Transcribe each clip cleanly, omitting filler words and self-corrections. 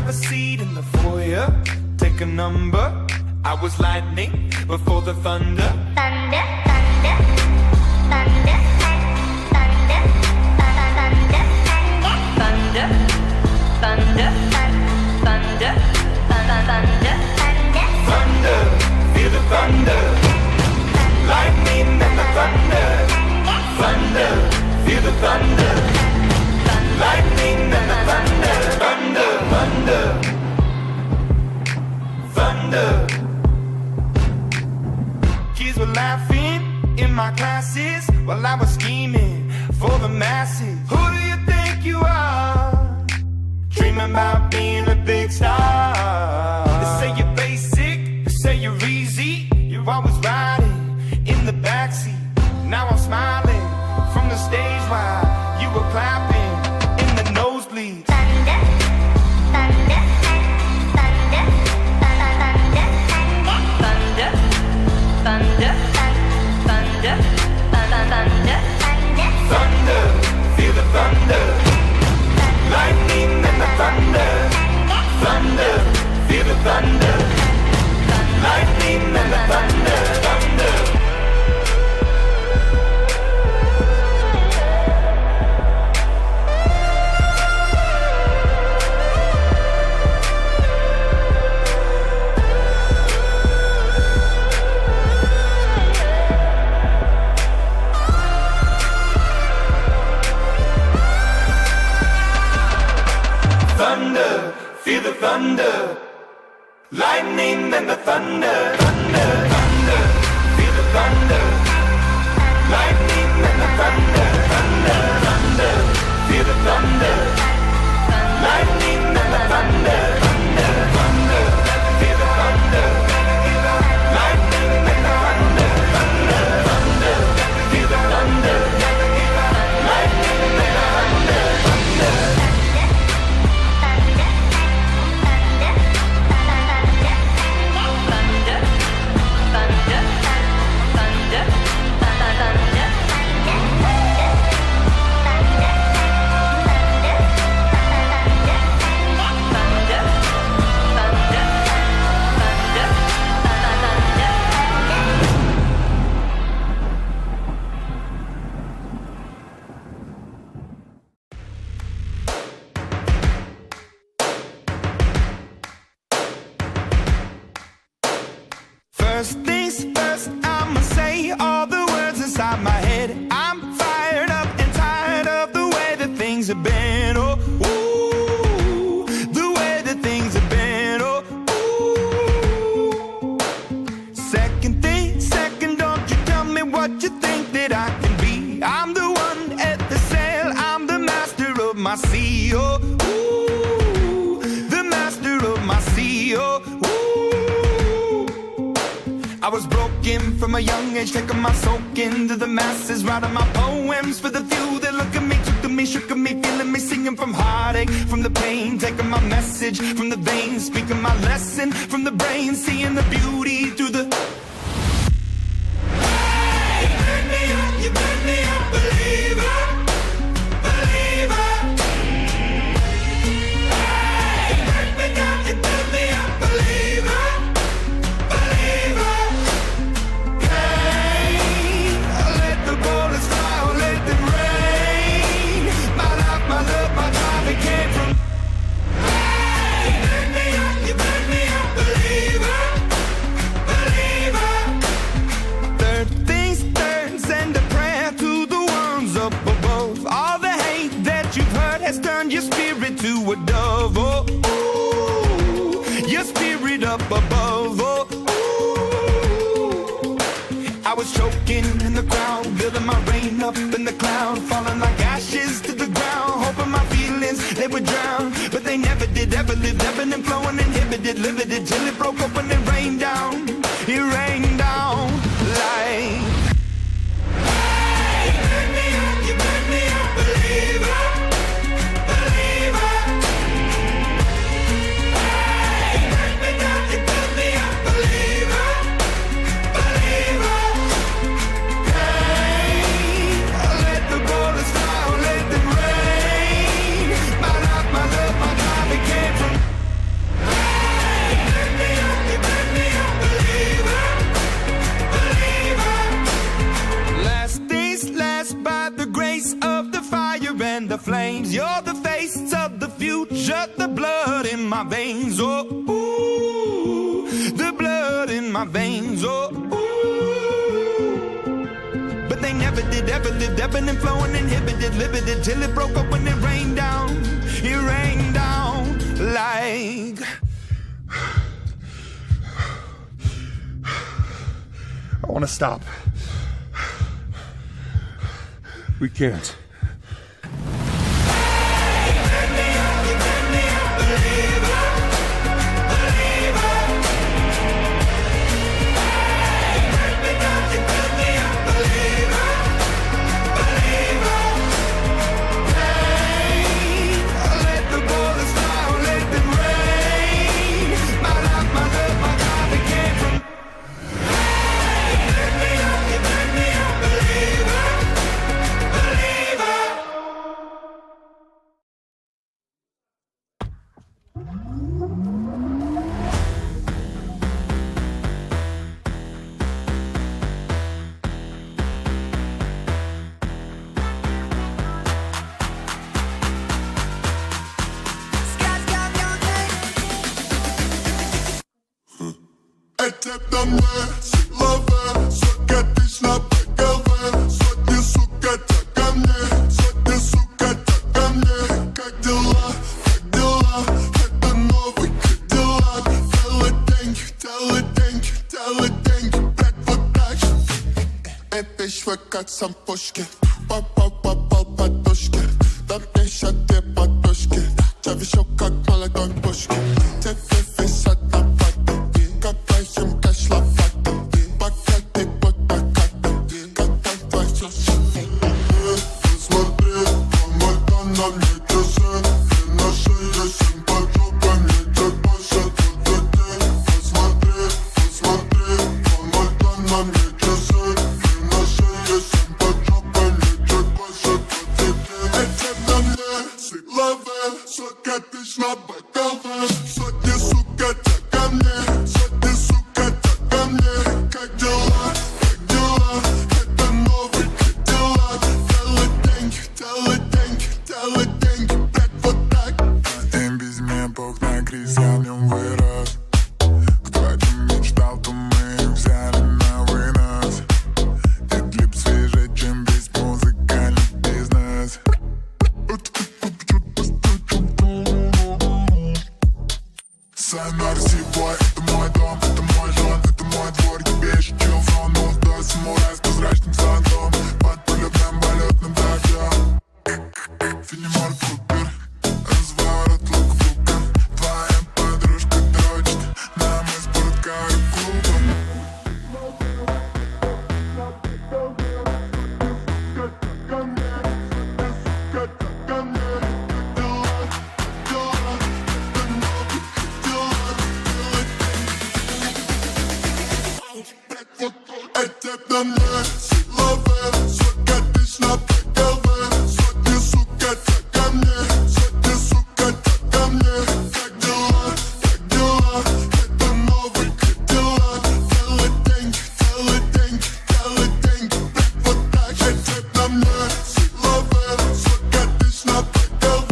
a seat in the foyer. Take a number. I was lightning before the thunder. Thunder, thunder, thunder, thunder, thunder, thunder, thunder, thunder, thunder, Thunder, feel the thunder. Lightning and the thunder. Thunder, feel the thunder. Lightning and the thunder. Thunder, thunder, thunder. Kids were laughing in my classes while I was scheming for the masses. Who do you think you are? Dreaming about being a big star. They say you're basic, they say you're easy. You're always riding in the backseat. Now I'm smiling from the stage while you were clapping in the nosebleeds. thunder, thunder, thunder, thunder, thunder, thunder, thunder, thunder, Thunder, feel the thunder. Lightning and the thunder. Thunder, feel the thunder. Lightning and the thunder. Thunder. Thunder, feel the thunder. Lightning and the thunder. Thunder, thunder, feel the thunder. Lightning and the thunder. Thunder, thunder, feel the thunder. Lightning and the thunder. Thunder, thunder, feel the thunder. Lightning and the thunder. Thunder, thunder, feel the thunder. Lightning and the thunder. Thunder. First things first, I'ma say all the words inside my head. I'm fired up and tired of the way that things have been. Oh, ooh, the way that things have been. Oh, ooh. Second thing, second, don't you tell me what you think that I can be. I'm the one at the sail, I'm the master of my sea. Oh, ooh, the master of my sea. Oh, ooh. I was broken from a young age, taking my soak into the masses, writing my poems for the few that look at me, took to me, shook at me, feeling me, singing from heartache, from the pain, taking my message from the veins, speaking my lesson from the brain, seeing the beauty through the. Hey, you burn me up, you burn me up, believer, believer. Hey, you burn me down, you burn me up, believer. Your spirit to a dove, oh, ooh, your spirit up above, oh, ooh. I was choking in the crowd, building my rain up in the cloud, falling like ashes to the ground, hoping my feelings, they would drown, but they never did, ever lived, ebbing and flowing, inhibited, limited, till it broke open and rained down, it rained down like. Hey, you burn me up, you burn me up, believer. names. You're the face of the future, the blood in my veins. Oh, ooh, the blood in my veins. Oh, ooh. But they never did, ever lived, ebbing and flowing, inhibited, limited, till it broke up when it rained down. It rained down like. I want to stop. We can't. Это мне силовая, сокатично ПКВ. Сотни, сука, так ко мне, сотни, сука, так ко мне. Как дела, как дела, это новый Кадиллак. Делай деньги, блядь, вот так. Этой швыка сампушки, попал подушки. Там мне ща две подушки, я вижу, как молодой пушки. Тебе висят на пати, копаем кэш лопатой. Пока ты будто ката, когда твою семью. Посмотри, помогай на мне часы. И на шее симпатюка, мне чуть больше тут людей. Посмотри, помогай на мне часы. И на шее симпатюка, мне чуть больше тут людей. Это на мне силовая, сокатично БКВ. Сотни, сука, так ко мне, сотни, сука, так ко мне. Как дела, это новый Кадиллак. Делай деньги, блядь, вот так. Им без меня бог на грязь, я в нем вырос. Кто о чем мечтал, то мы их взяли на вынос. И клип свежее, чем весь музыкальный бизнес. Сайнар Сибой, это мой дом, это мой жен, это мой двор. Тебе еще чилфон, молодой самурай с прозрачным зонтом. Под полетным балетным дождем. Фенимор Купер, разворот лук-лука. Твоя подружка дрочит, нам из спорткара клуба. Это на мне силовая, сокатично ПКВ. Сотни, сука, так ко мне, сотни, сука, так ко мне. Как дела, это новый Кадиллак. Делай деньги, блядь, вот так. Это на мне силовая, сокатично ПКВ.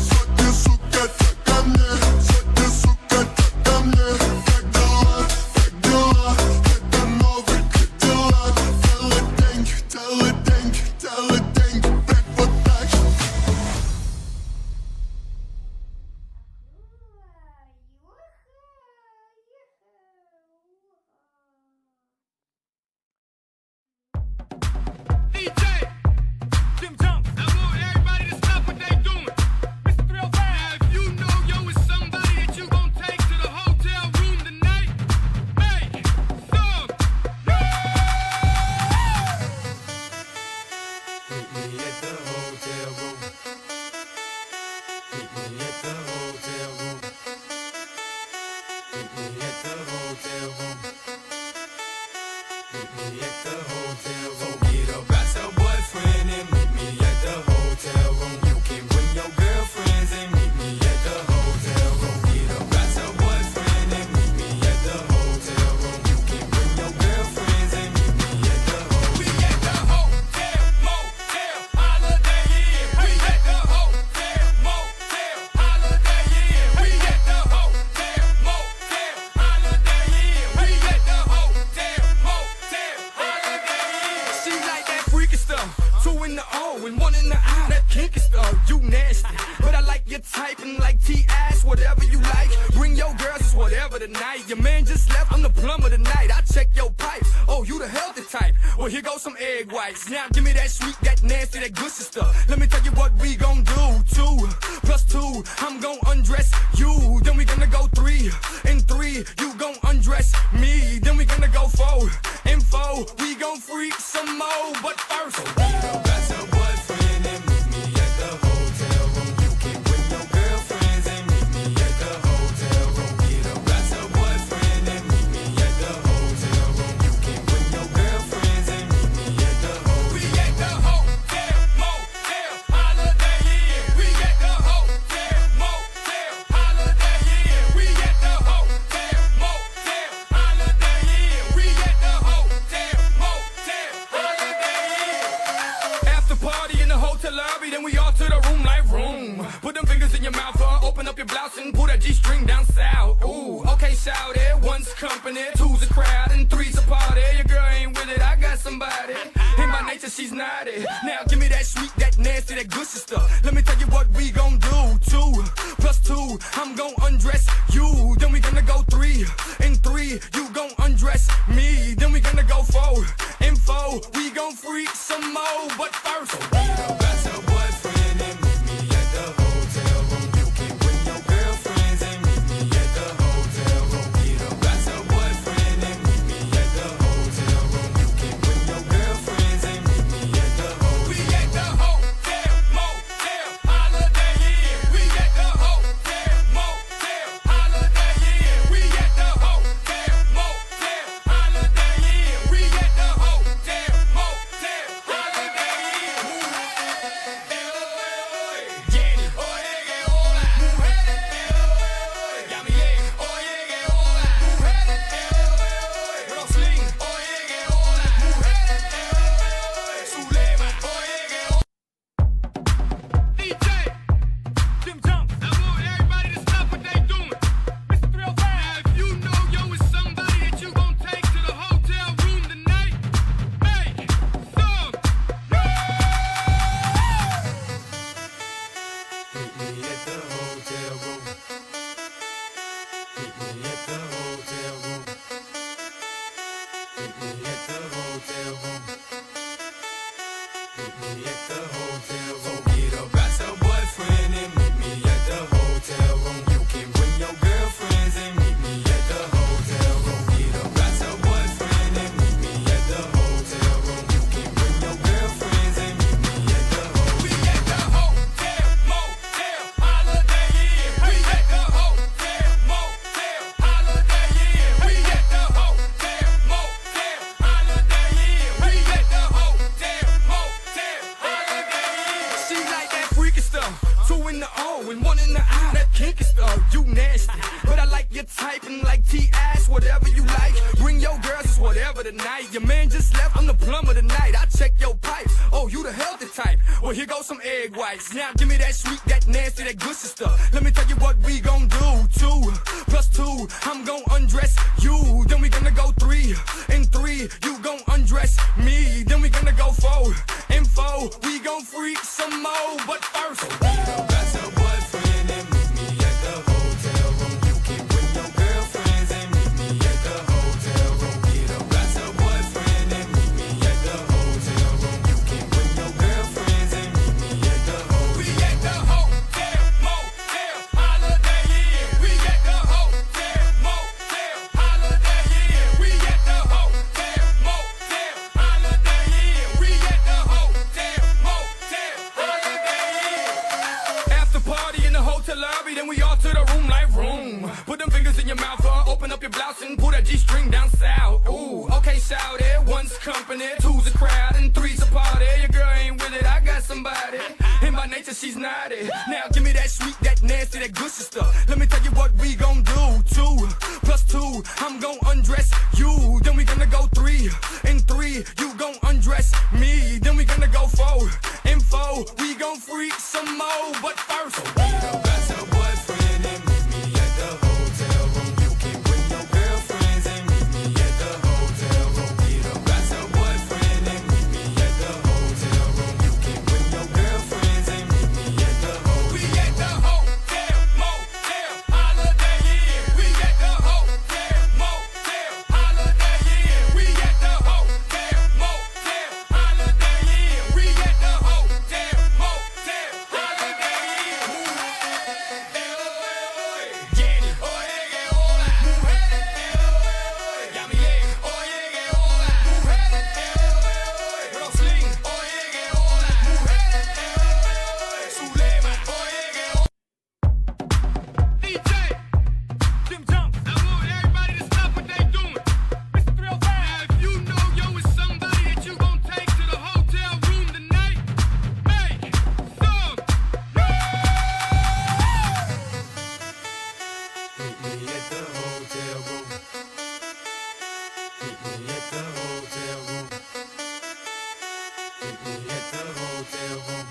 Сотни, сука, так ко мне, сотни, сука, так ко мне. Как дела, это новый Кадиллак. Делай деньги, блядь, вот так. DJ Jim Jones, I want everybody to stop what they doing. Mr. 305. Now, if you know yo is somebody that you gon' take to the hotel room tonight, make some Meet me at the hotel room. Meet me at the hotel room. Meet me at the hotel room. Meet me at the hotel room. So get up, got your boyfriend and meet me at the hotel room. You can bring your girlfriends and meet me at the hotel room. Get up, got your boyfriend and meet me at the hotel room. You can bring your girlfriends and meet me at the hotel room. We at the hotel, motel, Holiday Inn. We at the hotel, two in the O and one in the I. That kinky stuff, you nasty. But I like your type and like T-ass, whatever you like. Bring your girls, it's whatever tonight. Your man just left, I'm the plumber tonight. I check your pipes, oh, you the healthy type. Well, here goes some egg whites. Now give me that sweet, that nasty, that gushy stuff. Let me tell you what we gon' do. 2 plus 2, I'm gon' undress you. Then we gonna go 3 and 3, you gon' undress me. Then we gonna go 4 and 4, we gon' freak some more. But first, that's your boyfriend and meet me at the hotel room. You can bring your girlfriends and meet me at the hotel room. Get up, that's your boyfriend and meet me at the hotel room. You can bring your girlfriends and meet me at the hotel. We at the hotel, motel, holiday inn. We at the hotel, motel, holiday inn. We at the hotel, motel, holiday inn. We at the hotel, motel, holiday inn. After party in the hotel lobby, then we all to the room like room. Put them fingers in your mouth, open up your blouse and pull that G-string down south. Ooh, okay, shout it. 1's company, 2's a crowd, and 3's a party. Your girl ain't with it, I got somebody. In my nature, she's naughty. Now give me that sweet, that nasty, that gushy stuff. Let me tell you what we gon' do. 2 plus 2, I'm gon' undress you. Then we gonna go 3 and 3, you gon' undress me. Then we gonna go 4 and 4, we gon' freak some more. But first, that's your boyfriend and meet me at the hotel room. You can bring your girlfriends and meet me at the hotel room. Get up, that's your boyfriend and meet me at the hotel room. You can bring your girlfriends and meet me at the hotel. We at the hotel, motel, holiday inn. We at the hotel, motel, holiday inn. We at the hotel, motel, holiday inn. We at the hotel, motel, holiday inn. Jenny, oye que hola, mujeres, Yamilet, oye que hola, mujeres, Roslyn, oye que hola, mujeres, Zulema, oye que hola. DJ, Jim Jones, I want everybody to stop what they doing. Mr. 305, now if you know yo is somebody that you gon' take to the hotel room tonight, make some Meet me at the hotel room. Meet me at the hotel room. Meet me at the hotel room. Meet me at the hotel room. Get up, got your boyfriend and meet me at the hotel room. You can bring your girlfriends and meet me at the hotel room. Get up, got your boyfriend and meet me at the hotel room. You can bring your girlfriends and meet me at the hotel. We at the hotel, motel, holiday inn. We at the hotel, motel, holiday inn. We at the hotel, motel, holiday inn. We at the hotel, motel, holiday inn. She like that freaky stuff. 2 in the O and 1 in the I. That kinky stuff, you nasty. But I like your type and like T-ass, whatever you like. Bring your girls, it's whatever tonight. Your man just left, I'm the plumber tonight. I check your pipes, oh, you the healthy type. Well, here goes some egg whites. Now give me that sweet, that nasty, that gushy stuff. Let me tell you what we gon' do. 2 plus 2, I'm gon' undress you. Then we gonna go 3 and 3, you gon' undress me. Then we gonna go 4 and 4, we gon' freak some more. But first, that's your boyfriend and meet me at the hotel room. You can bring your girlfriends and meet me at the hotel room. Get up, that's your boyfriend and meet me at the hotel room. You can bring your girlfriends and meet me at the hotel. We at the hotel, motel, holiday inn. We at the hotel, motel, holiday inn. We at the hotel, motel, holiday inn. We at the hotel, motel, holiday inn. After party in the hotel lobby, then we all to the room like room. Put them fingers in your mouth, open up your blouse and pull that G-string down south. Ooh, okay, shout it. 1's company, 2's a crowd, and 3's a party. Your girl ain't with it, I got somebody. In my nature, she's naughty. Now give me that sweet, that nasty, that gushy stuff. Let me tell you what we gon' do. 2 plus 2, I'm gon' undress you. Then we gonna go 3 and 3, you gon' undress me. Then we gonna go 4 and 4, we gon' freak some more. But first, that's your boyfriend and meet me at the hotel room. You can bring your girlfriends and meet me at the hotel room. Get up, that's your boyfriend and meet me at the hotel room. Meet me at the hotel room.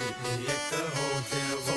Meet me at the hotel room.